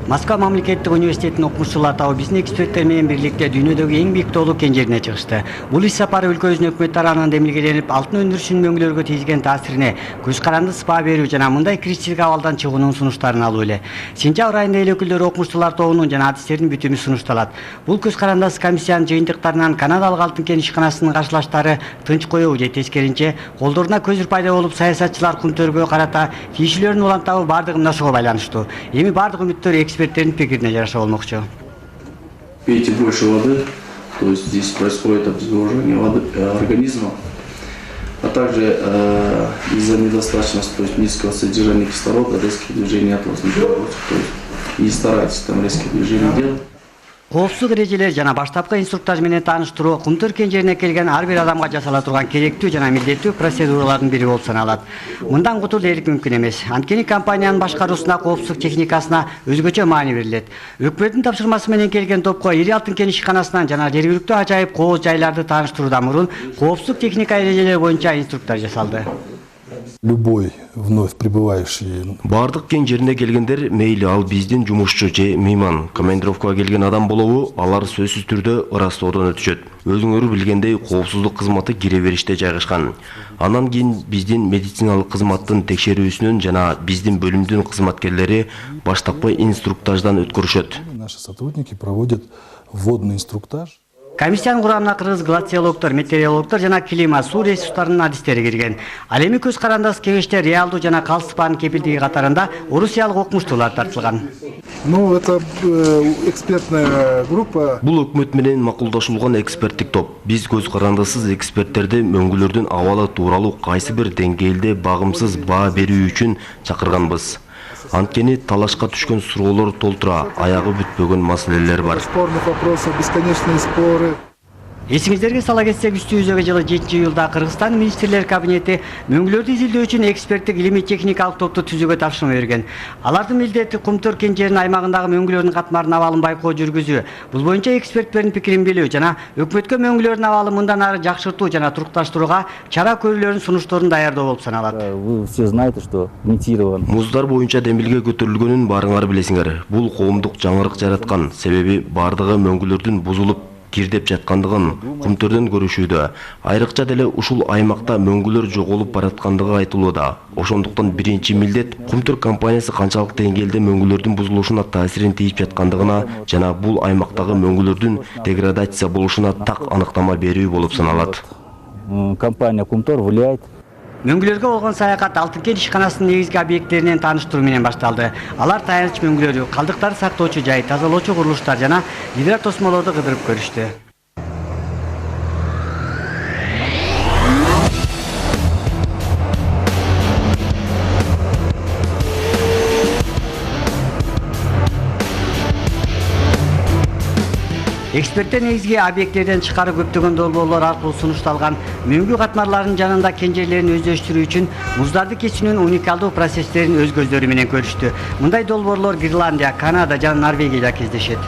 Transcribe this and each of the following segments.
Москва мамлекеттик университетинин окумуштуулар тобу биздин эксперттер менен бирликте дүйнөдөгү эң бийик тоолуу кен жерине чыгышты. Бул иш сапары өлкөбүздүн өкмөт тарабынан демилгеленип, алтын өндүрүшүнүн мөңгүлөргө тийгизген таасирине көз карандысыз баа берүү жана мындай кризистик абалдан чыгуунун сунуштарын алуу эле. Сентябрь айында эл өкүлдөрү окумуштуулар тобунун жана адистердин бүтүмү сунушталат. Бул көз карандысыз комиссиянын жыйынтыктарынан канадалык алтын кен ишканасынын каршылаштары тынч коюу же тескеринче колдоруна көзүр пайда болуп, саясатчылар Кумтөргө карата тийишүүлөрүн улантабы бардыгы мына ошого байланыштуу. Эми бардык үмүттөр эксперттердин пикирине жараша болмокчу. Пейте больше воды, то есть здесь происходит обезвоживание воды, организма, а также из-за недостаточности, то есть низкого содержания кислорода, резких движений атлас не проводится, то есть не старайтесь там резких движений делать. Коопсуздук эрежелери жана баштапкы инструктаж менен тааныштыруу Кумтөр кен жерине келген ар бир адамга жасала турган керектүү жана милдеттүү процедуралардын бири болуп саналат. Мындан кутулуу дээрлик мүмкүн эмес. Анткени компаниянын башкаруусуна коопсуздук техникасына өзгөчө маани берилет. Өкмөттүн тапшырмасы менен келген топко ири алтын кен ишканасынан жана жергиликтүү ажайып кооз жайларды тааныштыруудан мурун коопсуздук техника эрежелери боюнча инструктаж жасалды. Любой вновь прибывающий. Бардык кен жерине келгендер мейли ал биздин жумушчу же мейман, командировкага келген адам болобу, алар сөзсүз түрдө ырастоодон өтүшөт. Өзүңөр билгендей коопсуздук кызматы кире бериште жайгашкан. Анан кийин биздин медициналык кызматтын текшерүүсүнөн жана биздин бөлүмдүн кызматкерлери баштапкы инструктаждан өткөрүшөт. Наши сотрудники проводят вводный инструктаж. Комиссиянын курамына кыргыз глациологдор, метеорологдор жана климат суу ресурстарынын адистери кирген. Ал эми көз карандысыз кеңеште реалдуу жана калсыпанын кепилдиги катарында орусиялык окумуштуулар тартылган. Ну, это экспертная группа. Бул өкмөт менен макулдашылган эксперттик топ. Биз көз карандысыз эксперттерди мөңгүлөрдүн абалы тууралуу кайсы бир деңгээлде багымсыз баа берүү үчүн чакырганбыз. Анткени талашка түшкөн суроолор толтура, аягы бүтпөгөн маселелер бар. Спорных вопросов, бесконечные споры. Эсиңиздерге сала кетсек, үстүбүздөгү жылы 7-июлда Кыргызстан министрлер кабинети мөңгүлөрдү изилдөө үчүн эксперттик илимий техникалык топту түзүүгө тапшырма берген. Алардын милдети Кумтөр кен жеринин аймагындагы мөңгүлөрдүн катмарынын абалын байкоо жүргүзүү. Бул боюнча эксперттердин пикирин билүү жана өкмөткө мөңгүлөрдүн абалын мындан ары жакшыртуу жана турукташтырууга чара көрүүлөрүнүн сунуштарын даярдоо болуп саналат. Вы все знаете, что имитирован. Муздар боюнча демилге көтөрүлгөнүн баарыңар билесиңер. Бул коомдук жаңырык жараткан, себеби бардыгы мөңгүлөрдүн бузулуп кирдеп жаткандыгын Кумтөрдөн көрүшүүдө. Айрыкча деле ушул аймакта мөңгүлөр жоголуп бараткандыгы айтылууда. Ошондуктан биринчи милдет Кумтөр компаниясы канчалык деңгээлде мөңгүлөрдүн бузулушуна таасирин тийип жаткандыгына жана бул аймактагы мөңгүлөрдүн деградация болушуна так аныктама берүү болуп саналат. Компания Кумтор влияет. Мөңгүлөргө болгон саякат алтын кен ишканасынын негизги объекттеринен тааныштыруу менен башталды. Алар таяныч мөңгүлөрү, калдыктарды сактоочу жай, тазалоочу курулуштар жана гидротосмолорду кыдырып көрүштү. Эксперттер негизги объекттерден тышкары көптөгөн долбоорлор аркылуу сунушталган мөңгү катмарларынын жанында кен жерлерин өздөштүрүү үчүн муздарды кесүүнүн уникалдуу процесстерин өз көздөрү менен көрүштү. Мындай долбоорлор Гренландия, Канада жана Норвегияда кездешет.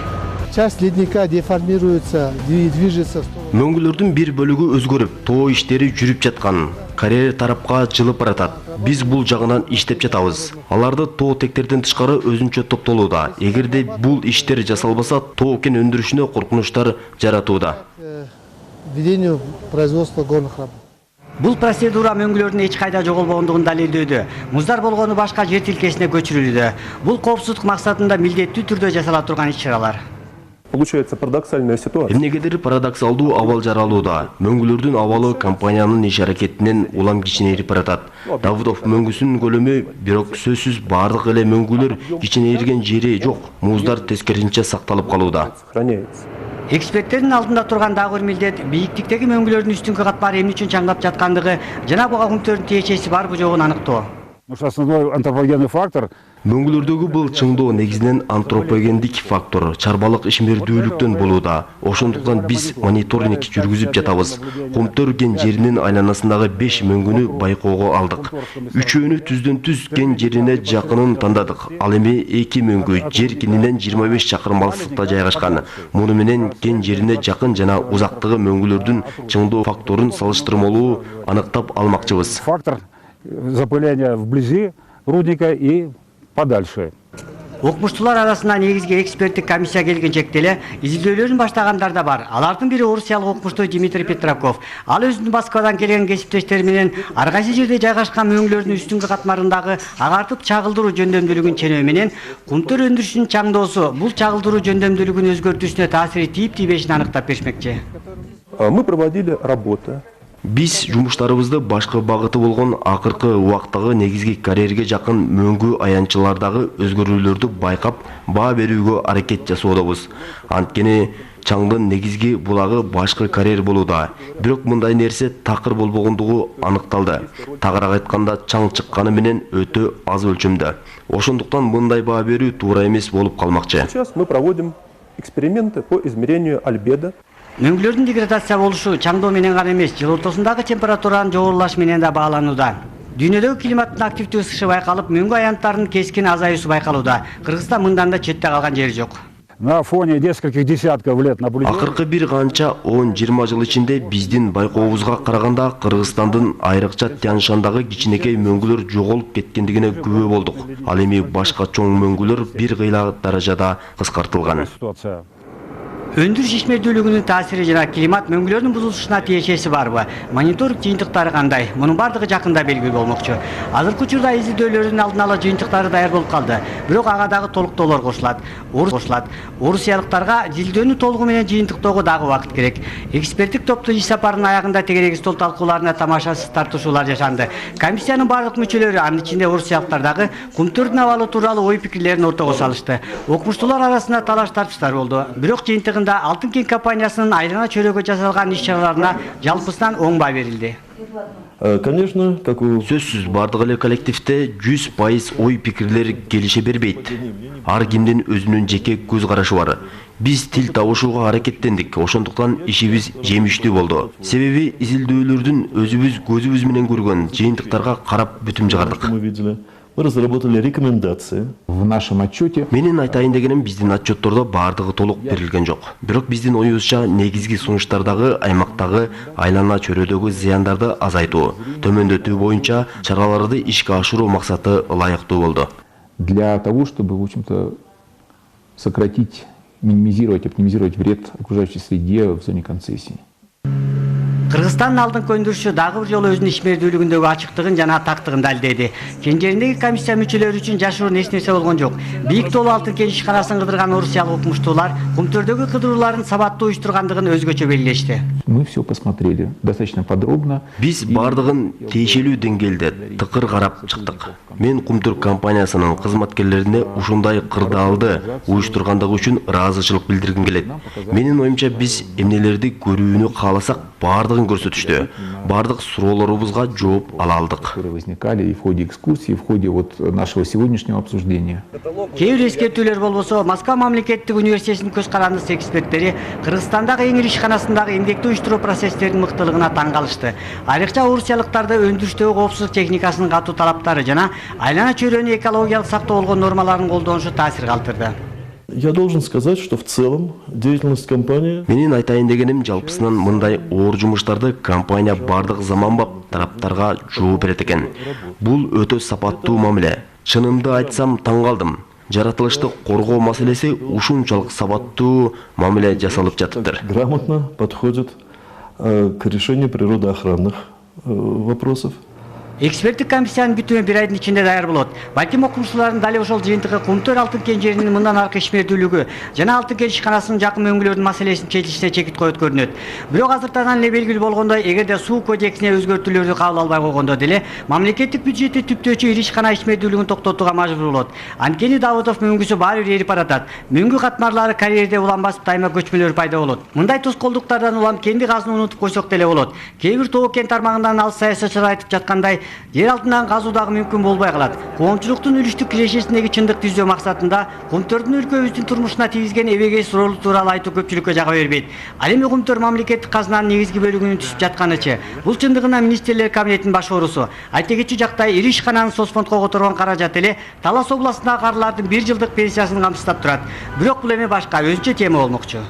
Часть ледника деформируется, движется. Мөңгүлөрдүн бир бөлүгү өзгөрүп, тоо иштери жүрүп жаткан. Карьер тарапка жылып баратат. Биз бул жагынан иштеп жатабыз. Аларды тоо тектерден тышкары өзүнчө топтолууда. Эгерде бул иштер жасалбаса, тоо кен өндүрүшүнө коркунучтар жаратууда. Введению производства горных работ. Бул процедура мөңгүлөрдүн эч кайда жоголбогондугун далилдөөдө. Муздар болгону башка жер тилкесине көчүрүлүүдө. Бул коопсуздук максатында милдеттүү түрдө жасала турган иш-чаралар. Получается парадоксальная ситуация. Эмнегедир парадоксалдуу абал жаралууда. Мөңгүлөрдүн абалы компаниянын иш-аракетинен улам кичинейип баратат. Давыдов мөңгүсүнүн көлөмү бирок сөзсүз бардык эле мөңгүлөр кичинейирген жери жок. Муздар тескеринче сакталып калууда. Эксперттердин алдында турган дагы бир милдет бийиктиктеги мөңгүлөрдүн үстүңкү катмары эмне үчүн чаңдап жаткандыгы жана буга Кумтөрдүн тиешеси барбы жогун аныктоо. Основной антропогенный фактор. Мөңгүлөрдөгү бул чыңдоо негизинен антропогендик фактор, чарбалык ишмердүүлүктөн болууда. Ошондуктан биз мониторинг жүргүзүп жатабыз. Кумтөр кен жеринин айланасындагы 5 мөңгүнү байкоого алдык. Үчөөнү түздөн түз кен жерине жакынын тандадык. Ал эми 2 мөңгү жер кенинен 25 чакырым алыстыкта жайгашкан. Муну менен кен жерине жакын жана узактыгы мөңгүлөрдүн чыңдоо факторун салыштырмалуу аныктап алмакчыбыз. Фактор запыления вблизи рудника и подальше. Окумуштуулар арасында негизги эксперттик комиссия келгенчекте эле изилдөөлөрүн баштагандар да бар. Алардын бири орусиялык окумуштуу Дмитрий Петраков. Ал өзүнүн Москвадан келген кесиптештери менен ар кайсы жерде жайгашкан мөңгүлөрдүн үстүнгү катмарындагы агартып чагылдыруу жөндөмдүүлүгүн ченөө менен кумтөр өндүрүшүнүн чаңдоосу бул чагылдыруу жөндөмдүүлүгүнүн өзгөртүүсүнө таасири тийип-тийбешин аныктап беришмекчи. Мы проводили работы. Биз жумуштарыбызды башкы багыты болгон акыркы убактагы негизги карьерге жакын мөңгү аянтчылардагы өзгөрүүлөрдү байкап, баа берүүгө аракет жасоодобуз. Анткени чаңдын негизги булагы башкы карьер болууда. Бирок мындай нерсе такыр болбогондугу аныкталды. Тагыраак айтканда чаң чыкканы менен өтө аз өлчөмдө. Ошондуктан мындай баа берүү туура эмес болуп калмакчы. Сейчас мы проводим эксперименты по измерению альбедо. Мөңгүлөрдүн деградация болушу чаңдоо менен гана эмес, жыл ортосундагы температуранын жогорулаш менен да бааланууда. Дүйнөдөгү климаттын активдүү ысышы байкалып, мөңгү аянттарынын кескин азаюусу байкалууда. Кыргызстан мындан да четте калган жери жок. На фоне нескольких десятков лет наблюдений. Акыркы бир канча 10-20 жыл ичинде биздин байкообузга караганда Кыргызстандын айрыкча Тянь-Шандагы кичинекей мөңгүлөр жоголуп кеткендигине күбө болдук. Ал эми башка чоң мөңгүлөр бир кыйла даражада кыскартылган. Ситуация. Өндүрүш ишмердүүлүгүнүн таасири жана климат мөңгүлөрдүн бузулушуна тиешеси барбы? Мониторинг жыйынтыктары кандай? Мунун бардыгы жакында белгилүү болмокчу. Азыркы учурда изилдөөлөрдүн алдын ала жыйынтыктары даяр болуп калды. Бирок ага дагы толуктоолор кошулат. Орусиялыктарга изилдөөнү толугу менен жыйынтыктоого дагы убакыт керек. Эксперттик топтун иш сапарынын аягында тегерек стол талкууларына тамашасыз тартышуулар жашанды. Комиссиянын бардык мүчөлөрү, анын ичинде орусиялыктар дагы кумтөрдүн абалы тууралуу ой пикирлерин ортого салышты. Окумуштуулар арасында талаш тартыштар болду. Бирок жыйынтыгында Алтын Кен компаниясынын айлана чөйрөгө жасалган иш-чараларына жалпысынан оң баа берилди. Конечно, как у... Сөзсүз бардык эле коллективде 100% ой пикирлер келише бербейт. Ар кимдин өзүнүн жеке көз карашы бар. Биз тил табышууга аракеттендик, ошондуктан ишибиз жемиштүү болду. Себеби изилдөөлөрдүн өзүбүз көзүбүз менен көргөн жыйынтыктарга карап бүтүм жыгардык. Мы видели. Мы разработали рекомендации. В нашем отчете Менин айтайын дегеним, биздин отчеттордо бардыгы толук берилген жок. Бирок биздин оюбузча негизги сунуштардагы аймактагы айлана чөйрөдөгү зыяндарды азайтуу, төмөндөтүү боюнча чараларды ишке ашыруу максаты ылайыктуу болду. для того, чтобы, в общем-то, сократить, минимизировать, оптимизировать вред окружающей среде в зоне концессии. Кыргызстандын алдыңкы өндүрүшү дагы бир жолу өзүнүн ишмердүүлүгүндөгү ачыктыгын жана тактыгын далилдеди. Кенжериндеги комиссия мүчөлөрү үчүн жашыруун эч нерсе болгон жок. Бийик тоолуу Алтын Кен ишканасын кыдырган орусиялык окумуштуулар кумтөрдөгү кыдырууларын сабаттуу уюштургандыгын өзгөчө белгилешти. Мы все посмотрели достаточно подробно. Биз бардыгын тиешелүү деңгээлде тыкыр карап чыктык. Мен кумтөр компаниясынын кызматкерлерине ушундай кырдаалды уюштургандыгы үчүн ыраазычылык билдиргим келет. Менин оюмча биз эмнелерди көрүүнү кааласак бардыгын көрсөтүштү. Бардык суроолорубузга жооп ала алдык. Которые возникали и в ходе экскурсии, и в ходе нашего сегодняшнего обсуждения. Кээ бир эскертүүлөр болбосо, Москва мамлекеттик университетинин көз карандысы эксперттери Кыргызстандагы эң ири ишканасындагы эмгекти уюштуруу процесстеринин мыктылыгына таң калышты. Айрыкча орусиялыктарды өндүрүштөгү коопсуздук техникасынын катуу талаптары жана айлана чөйрөнү экологиялык сактоо болгон нормаларын колдонушу таасир калтырды. Я должен сказать, что в целом деятельность компании... Менин айтайын дегеним, жалпысынан мындай оор жумуштарды компания бардык заманбап тараптарга жооп берет экен. Бул өтө сапаттуу мамиле. Чынымды айтсам таң калдым. Жаратылышты коргоо маселеси ушунчалык сапаттуу мамиле жасалып жатыптыр. Грамотно подходит к решению природоохранных вопросов. Эксперттик комиссиянын бүтүмү бир айдын ичинде даяр болот. Балким окумуштуулардын дали ошол жыйынтыгы кумтөр Алтын Кен жеринин мындан аркы ишмердүүлүгү жана Алтын Кен ишканасынын жакын мөңгүлөрдүн маселесин чечишине чекит коет көрүнөт. Бирок азыртадан эле белгилүү болгондой, эгерде суу кодексине өзгөртүүлөрдү кабыл албай койгондо деле мамлекеттик бюджетти түптөөчү ири ишкана ишмердүүлүгүн токтотууга мажбур болот. Анткени Давыдов мөңгүсү баары бир эрип баратат. Мөңгү катмарлары карьерде улам басып тайма көчмөлөр пайда болот. Мындай тоскоолдуктардан улам кенди газын унутуп койсок деле болот. Кээ бир тоо кен тармагынан алыс саясатчылар айтып жаткандай, жер алтынан казуу дагы мүмкүн болбой калат. Коомчулуктун үлүштүк кирешесиндеги чындык түзөө максатында кумтөрдүн өлкөбүздүн турмушуна тийгизген эбегей суроолор тууралуу айтуу көпчүлүккө жага бербейт. Ал эми кумтөр мамлекеттик казынанын негизги бөлүгүнүн түшүп жатканычы. Бул чындыгында министрлер кабинетинин баш оорусу. Айта кетчү жактай ири ишкананын соцфондко которгон каражат эле Талас областындагы карылардын 1 жылдык пенсиясын камсыздап турат. Бирок бул эми башка өзүнчө тема болмокчу.